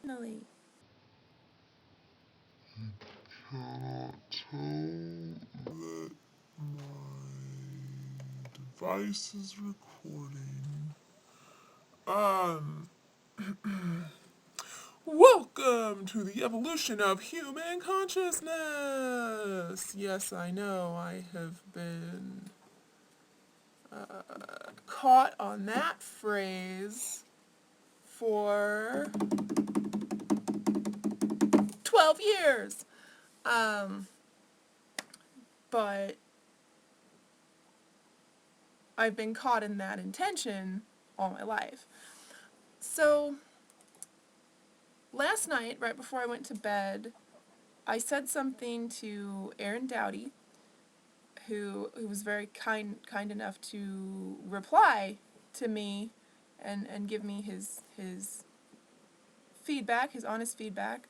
Finally. Cannot tell that my device is recording. Um, Welcome to the evolution of human consciousness. Yes, I know I have been caught on that phrase for 12 years. Um, but I've been caught in that intention all my life. So last night, right before I went to bed, I said something to Aaron Dowdy, who was very kind enough to reply to me and give me his feedback, his honest feedback,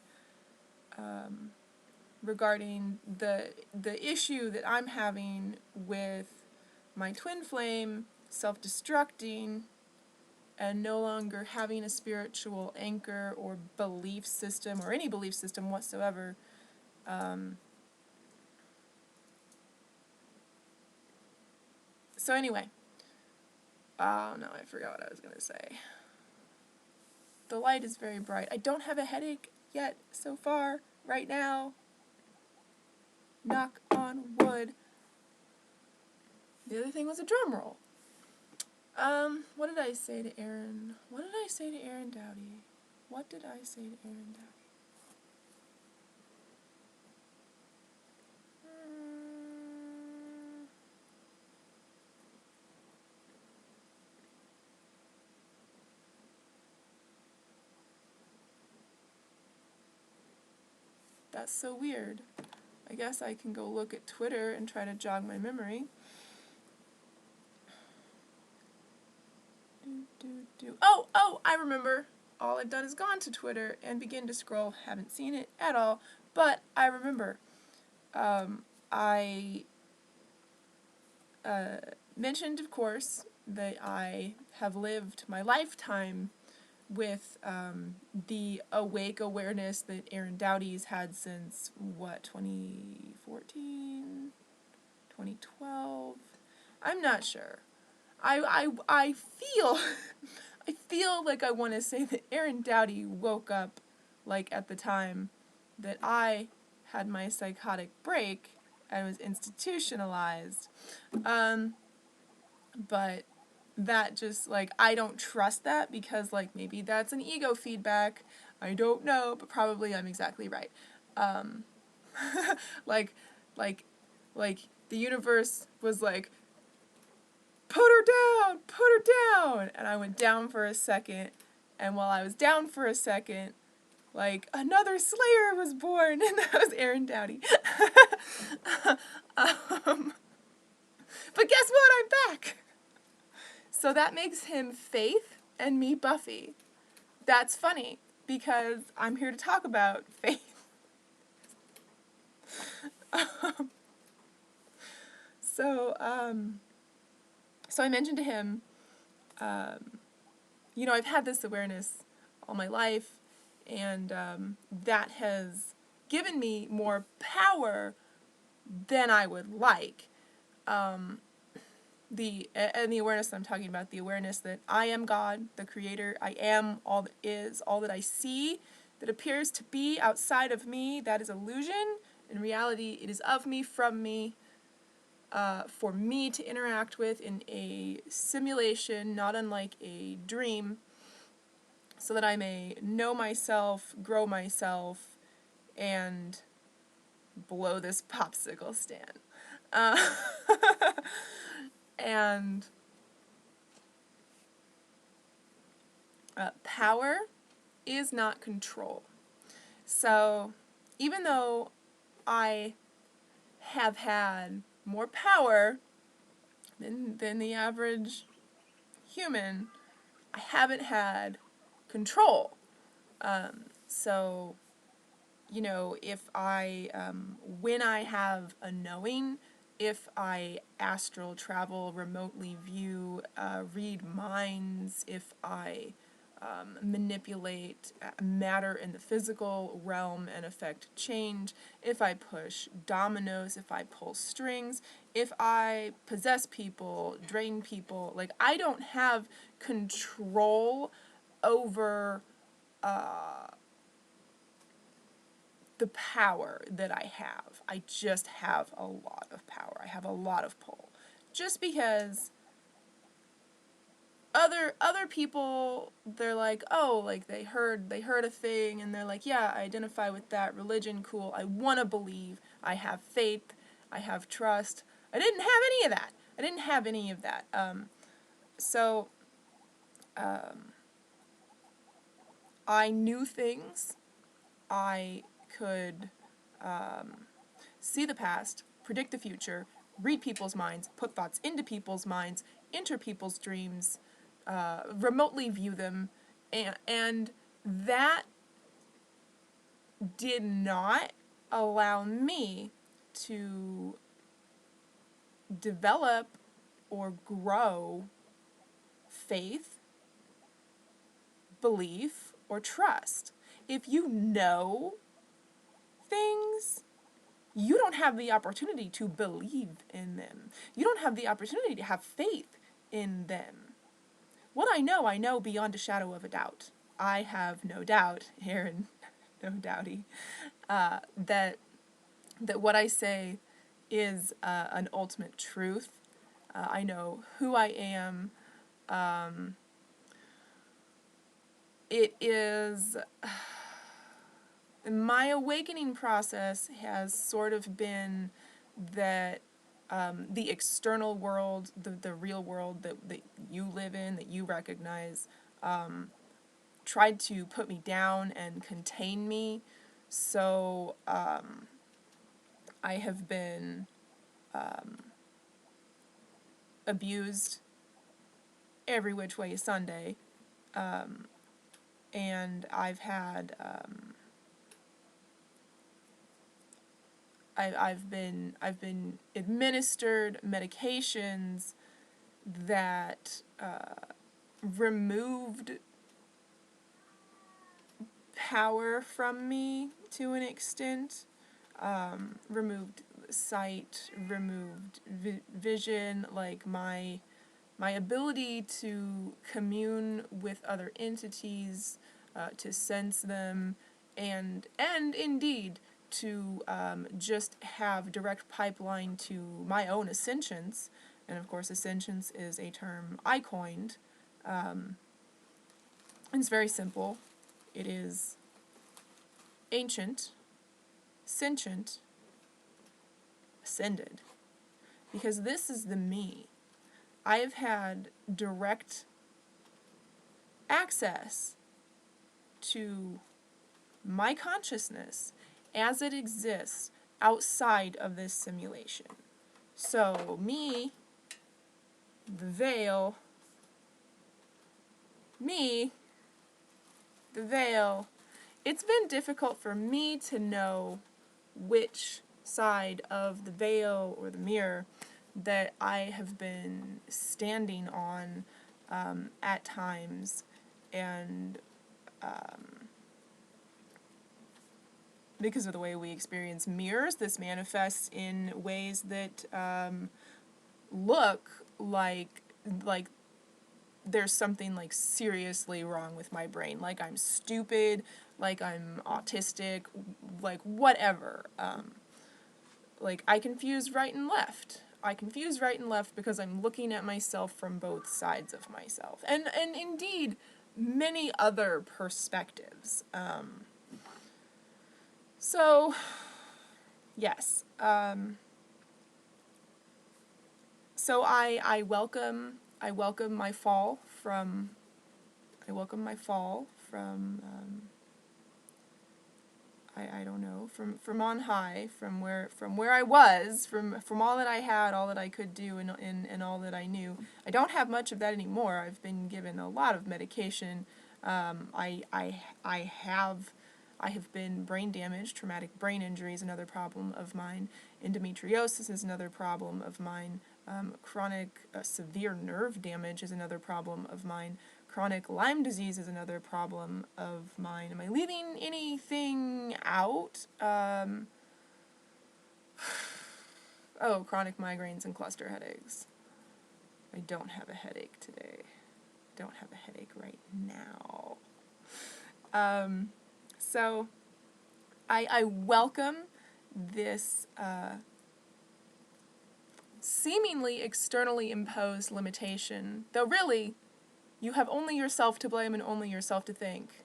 regarding the issue that I'm having with my twin flame self-destructing and no longer having a spiritual anchor or belief system or any belief system whatsoever. So anyway, oh no, I forgot what I was going to say. The light is very bright. I don't have a headache yet so far, right now. Knock on wood. The other thing was a drum roll. What did I say to Aaron? What did I say to Aaron Dowdy? What did I say to Aaron Dowdy? That's so weird. I guess I can go look at Twitter and try to jog my memory. Oh, I remember. All I've done is gone to Twitter and begin to scroll. Haven't seen it at all, but I remember. I mentioned, of course, that I have lived my lifetime with the awake awareness that Aaron Dowdy's had since, 2014? 2012? I'm not sure. I feel I feel like I want to say that Aaron Dowdy woke up like at the time that I had my psychotic break and was institutionalized. But that just, like, I don't trust that because, like, maybe that's an ego feedback. I don't know, but probably I'm exactly right. Um, like, like, like, the universe was like, put her down, and I went down for a second, and while I was down for a second, like, another Slayer was born, and that was Aaron Dowdy. But guess what? I'm back. So that makes him Faith and me Buffy. That's funny because I'm here to talk about Faith. So, so I mentioned to him, I've had this awareness all my life, and that has given me more power than I would like. And the awareness I'm talking about, the awareness that I am God, the creator, I am all that is, all that I see, that appears to be outside of me, that is illusion. In reality, it is of me, from me, for me to interact with in a simulation, not unlike a dream, so that I may know myself, grow myself, and blow this popsicle stand. Uh, and power is not control. So even though I have had more power than the average human, I haven't had control. So, if when I have a knowing, if I astral travel, remotely view, read minds, if I manipulate matter in the physical realm and affect change, if I push dominoes, if I pull strings, if I possess people, drain people, like I don't have control over the power that I have. I just have a lot of power. I have a lot of pull. Just because other people, they're like, oh, like they heard a thing and they're like, yeah, I identify with that religion, cool. I want to believe. I have faith. I have trust. I didn't have any of that. I didn't have any of that. So I knew things. I could see the past, predict the future, read people's minds, put thoughts into people's minds, enter people's dreams, remotely view them, and that did not allow me to develop or grow faith, belief, or trust. If you know things, you don't have the opportunity to believe in them. You don't have the opportunity to have faith in them. What I know beyond a shadow of a doubt. I have no doubt, Aaron, no doubty, that what I say is an ultimate truth. I know who I am. It is... My awakening process has sort of been that the external world, the real world that you live in, that you recognize, tried to put me down and contain me. So I have been abused every which way Sunday, and I've had I've been administered medications that removed power from me to an extent, removed sight, removed vision, like my ability to commune with other entities, to sense them, and indeed to just have direct pipeline to my own ascensions. And of course, ascensions is a term I coined. It's very simple. It is ancient, sentient, ascended. Because this is the me. I've had direct access to my consciousness as it exists outside of this simulation. So me, the veil, it's been difficult for me to know which side of the veil or the mirror that I have been standing on at times, and because of the way we experience mirrors, this manifests in ways that look like there's something like seriously wrong with my brain, like I'm stupid, like I'm autistic, like whatever. Like I confuse right and left. I confuse right and left because I'm looking at myself from both sides of myself, and indeed many other perspectives. So yes. So I welcome my fall from I don't know, from on high, from where I was, from all that I had, all that I could do, and all that I knew. I don't have much of that anymore. I've been given a lot of medication. I have been brain damaged. Traumatic brain injury is another problem of mine. Endometriosis is another problem of mine. Chronic severe nerve damage is another problem of mine. Chronic Lyme disease is another problem of mine. Am I leaving anything out? Oh, chronic migraines and cluster headaches. I don't have a headache today. Don't have a headache right now. So I welcome this seemingly externally imposed limitation, though really, you have only yourself to blame and only yourself to thank.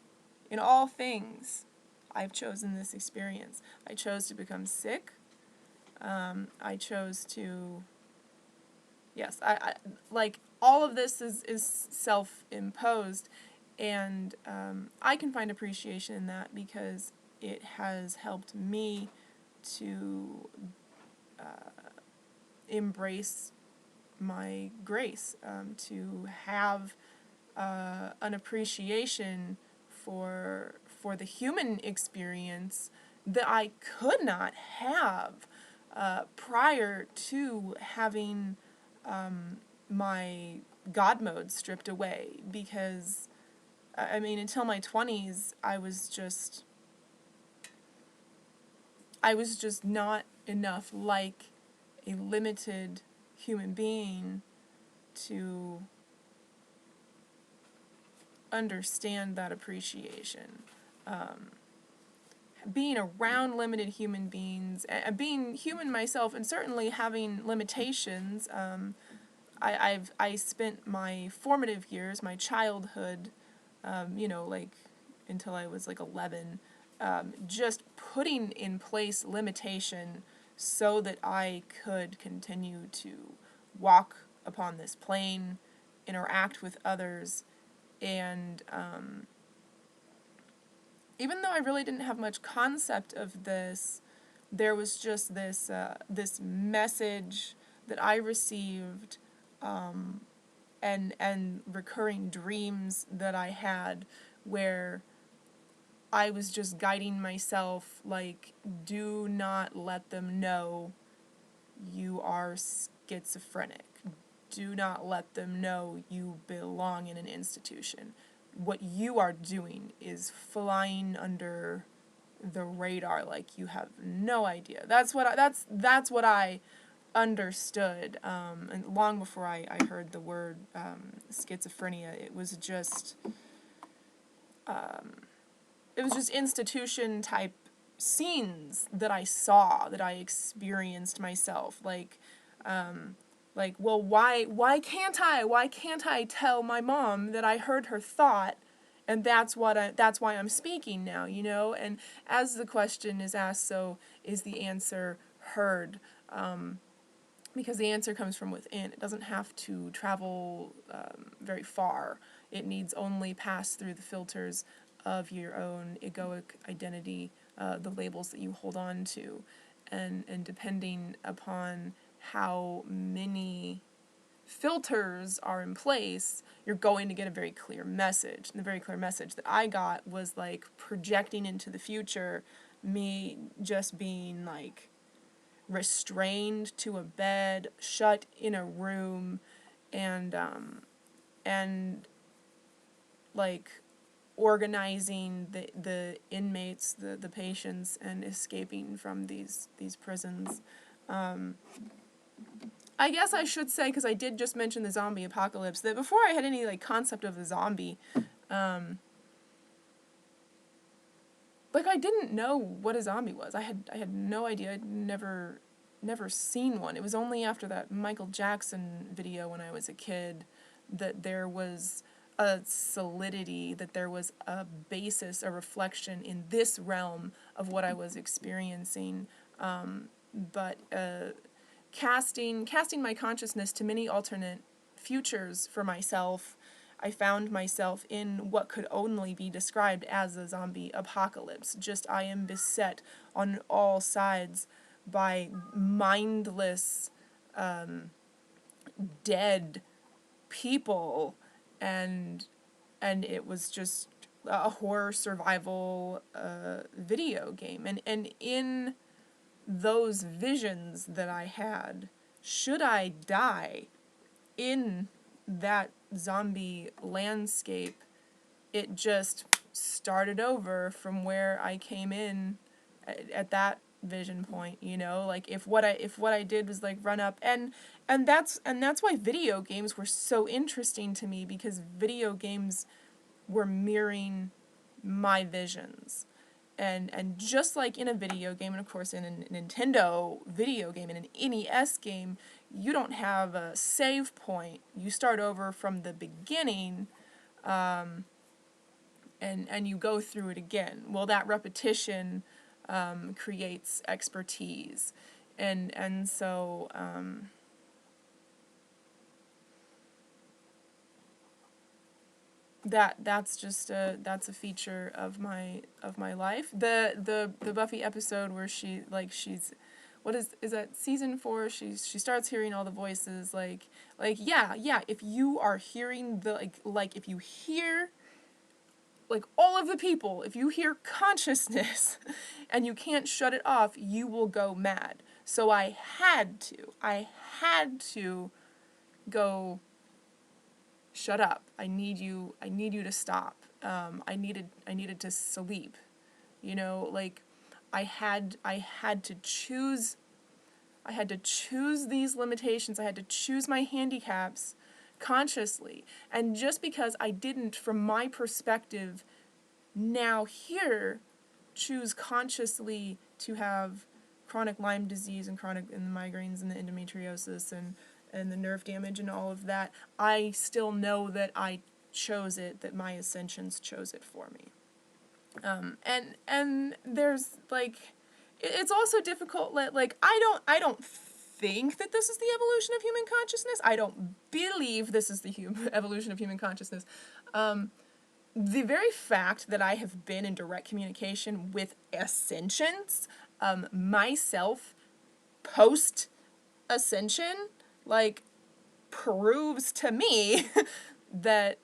In all things, I've chosen this experience. I chose to become sick. I chose to, yes, I like, all of this is self-imposed, and I can find appreciation in that because it has helped me to embrace my grace, to have an appreciation for the human experience that I could not have prior to having my God mode stripped away, because I mean, until my 20s, I was just not enough like a limited human being to understand that appreciation. Being around limited human beings, being human myself, and certainly having limitations. I spent my formative years, my childhood, like until I was like 11, just putting in place limitation so that I could continue to walk upon this plane, interact with others, and even though I really didn't have much concept of this, there was just this this message that I received, and recurring dreams that I had, where I was just guiding myself, like, do not let them know you are schizophrenic. Do not let them know you belong in an institution. What you are doing is flying under the radar like you have no idea. That's what I understood, and long before I heard the word schizophrenia. It was just institution type scenes that I saw, that I experienced myself, like, well, why can't I tell my mom that I heard her thought, and that's why I'm speaking now, and as the question is asked, so is the answer heard, because the answer comes from within. It doesn't have to travel very far. It needs only pass through the filters of your own egoic identity, the labels that you hold on to, and depending upon how many filters are in place, you're going to get a very clear message. And the very clear message that I got was like projecting into the future, me just being like restrained to a bed, shut in a room, and like organizing the inmates, the patients, and escaping from these prisons. I guess I should say, because I did just mention the zombie apocalypse, that before I had any like concept of the zombie, like, I didn't know what a zombie was. I had no idea. I'd never seen one. It was only after that Michael Jackson video when I was a kid that there was a solidity, that there was a basis, a reflection in this realm of what I was experiencing. But casting my consciousness to many alternate futures for myself, I found myself in what could only be described as a zombie apocalypse. Just, I am beset on all sides by mindless, dead people, and it was just a horror survival video game. And in those visions that I had, should I die in that zombie landscape, it just started over from where I came in at that vision point, you know? Like if what I did was like run up, and that's why video games were so interesting to me, because video games were mirroring my visions. And just like in a video game, and of course in a Nintendo video game, in an NES game, you don't have a save point. You start over from the beginning, and you go through it again. Well, that repetition creates expertise, and so that's just that's a feature of my life. The Buffy episode where she's what is that, season 4, she starts hearing all the voices, like yeah, if you are hearing the like if you hear like all of the people, if you hear consciousness and you can't shut it off, you will go mad. So I had to go, shut up. I need you to stop. I needed to sleep. You know, like I had to choose these limitations. I had to choose my handicaps consciously. And just because I didn't, from my perspective, now here, choose consciously to have chronic Lyme disease and the migraines and the endometriosis and the nerve damage and all of that, I still know that I chose it, that my ascensions chose it for me. And there's like, it's also difficult, like I don't think that this is the evolution of human consciousness. I don't believe this is the evolution of human consciousness. The very fact that I have been in direct communication with ascensions, myself, post-ascension, like, proves to me that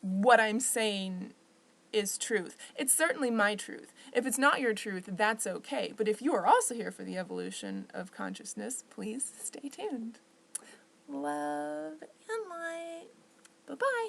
what I'm saying is truth. It's certainly my truth. If it's not your truth, that's okay. But if you are also here for the evolution of consciousness, please stay tuned. Love and light. Bye-bye.